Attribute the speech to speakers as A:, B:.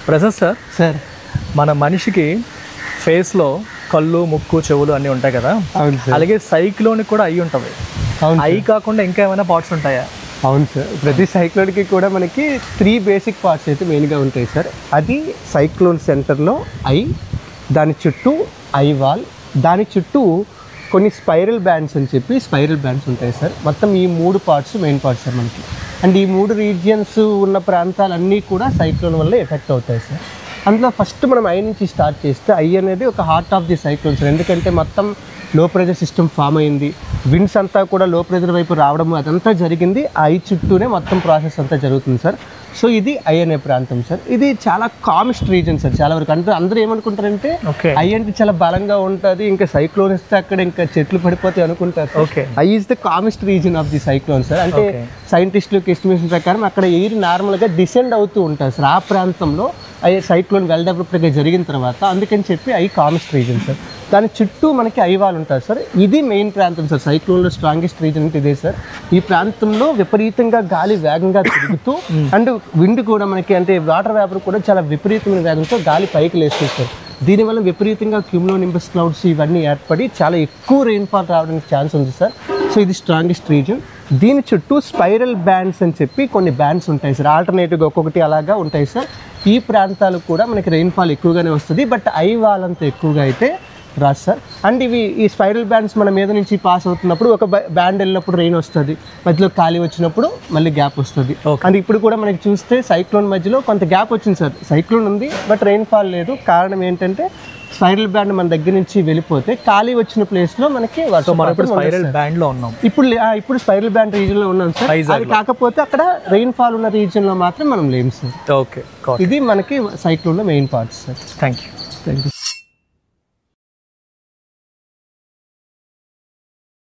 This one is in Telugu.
A: ప్రసాద్ సార్,
B: సార్
A: మన మనిషికి ఫేస్లో కళ్ళు, ముక్కు, చెవులు అన్నీ ఉంటాయి కదా.
B: అవును సార్.
A: అలాగే సైక్లోన్కి కూడా ఐ ఉంటుంది.
B: అవును,
A: ఐ కాకుండా ఇంకా ఏమైనా పార్ట్స్ ఉంటాయా?
B: అవును సార్. ప్రతి సైక్లోన్కి కూడా మనకి 3 బేసిక్ పార్ట్స్ అయితే మెయిన్గా ఉంటాయి సార్. అది సైక్లోన్ సెంటర్లో ఐ, దాని చుట్టూ ఐ వాల్, దాని చుట్టూ కొన్ని స్పైరల్ బ్యాండ్స్ అని చెప్పి స్పైరల్ బ్యాండ్స్ ఉంటాయి సార్. మొత్తం ఈ 3 పార్ట్స్ మెయిన్ పార్ట్స్ సార్ మనకి. అండ్ ఈ 3 రీజియన్స్ ఉన్న ప్రాంతాలన్నీ కూడా సైక్లోన్ వల్ల ఎఫెక్ట్ అవుతాయి సార్. అందులో ఫస్ట్ మనం ఐ నుంచి స్టార్ట్ చేస్తే ఐ అనేది ఒక heart of the cyclone sir. ఎందుకంటే మొత్తం లో ప్రెజర్ సిస్టమ్ ఫామ్ అయింది, విండ్స్ అంతా కూడా లో ప్రెజర్ వైపు రావడం అదంతా జరిగింది. ఐ చుట్టూనే మొత్తం ప్రాసెస్ అంతా జరుగుతుంది సార్. సో ఇది ఐ అనే ప్రాంతం సార్. ఇది చాలా కామెస్ట్ రీజన్ సార్. చాలా వరకు అంటే అందరూ ఏమనుకుంటారంటే ఐ అంటే చాలా బలంగా ఉంటుంది, ఇంకా సైక్లోన్ ఇస్తే అక్కడ ఇంకా చెట్లు పడిపోతాయి అనుకుంటారు. I is the calmest reason of the cyclone sir. అంటే సైంటిస్టులకు ఎస్టిమేషన్ ప్రకారం అక్కడ ఎయిర్ నార్మల్గా డిసెండ్ అవుతూ ఉంటుంది సార్. ఆ ప్రాంతంలో ఐ సైక్లోన్ వెల్ డెవలప్డ్గా జరిగిన తర్వాత అందుకని చెప్పి ఐ కామెస్ట్ రీజన్ సార్. దాని చుట్టూ మనకి ఐవాల్ ఉంటుంది సార్. ఇది మెయిన్ ప్రాంతం సార్. సైక్లోన్లో స్ట్రాంగెస్ట్ రీజన్ అంటే ఇదే సార్. ఈ ప్రాంతంలో విపరీతంగా గాలి వేగంగా తిరుగుతూ అండ్ విండ్ కూడా మనకి అంటే వాటర్ వేపర్ కూడా చాలా విపరీతమైన వేగంతో గాలి పైకి లేస్తుంది సార్. దీనివల్ల విపరీతంగా క్యూములోనింబస్ క్లౌడ్స్ ఇవన్నీ ఏర్పడి చాలా ఎక్కువ రెయిన్ఫాల్ రావడానికి ఛాన్స్ ఉంది సార్. సో ఇది స్ట్రాంగెస్ట్ రీజన్. దీని చుట్టూ స్పైరల్ బ్యాండ్స్ అని చెప్పి కొన్ని బ్యాండ్స్ ఉంటాయి సార్. ఆల్టర్నేటివ్గా ఒక్కొక్కటి అలాగా ఉంటాయి సార్. ఈ ప్రాంతాలు కూడా మనకి రెయిన్ఫాల్ ఎక్కువగానే వస్తుంది, బట్ ఐ వాల్ అంత ఎక్కువగా అయితే రాదు సార్. అండ్ ఇవి ఈ స్పైరల్ బ్యాండ్స్ మన మీద నుంచి పాస్ అవుతున్నప్పుడు ఒక బ్యాండ్ వెళ్ళినప్పుడు రెయిన్ వస్తుంది, మధ్యలో ఖాళీ వచ్చినప్పుడు మళ్ళీ గ్యాప్ వస్తుంది. అండ్ ఇప్పుడు కూడా మనకి చూస్తే సైక్లోన్ మధ్యలో కొంత గ్యాప్ వచ్చింది సార్. సైక్లోన్ ఉంది బట్ రెయిన్ఫాల్ లేదు. కారణం ఏంటంటే స్పైరల్ బ్యాండ్ మన దగ్గర నుంచి వెళ్ళిపోతే ఖాళీ వచ్చిన ప్లేస్లో మనకి
A: స్పైరల్ బ్యాండ్లో ఉన్నాం.
B: ఇప్పుడు స్పైరల్ బ్యాండ్ రీజియన్లో ఉన్నాం సార్. అది కాకపోతే అక్కడ రెయిన్ఫాల్ ఉన్న రీజియన్లో మాత్రం మనం లేము సార్.
A: ఓకే,
B: ఇది మనకి సైక్లోన్లో main parts sir.
A: Thank you.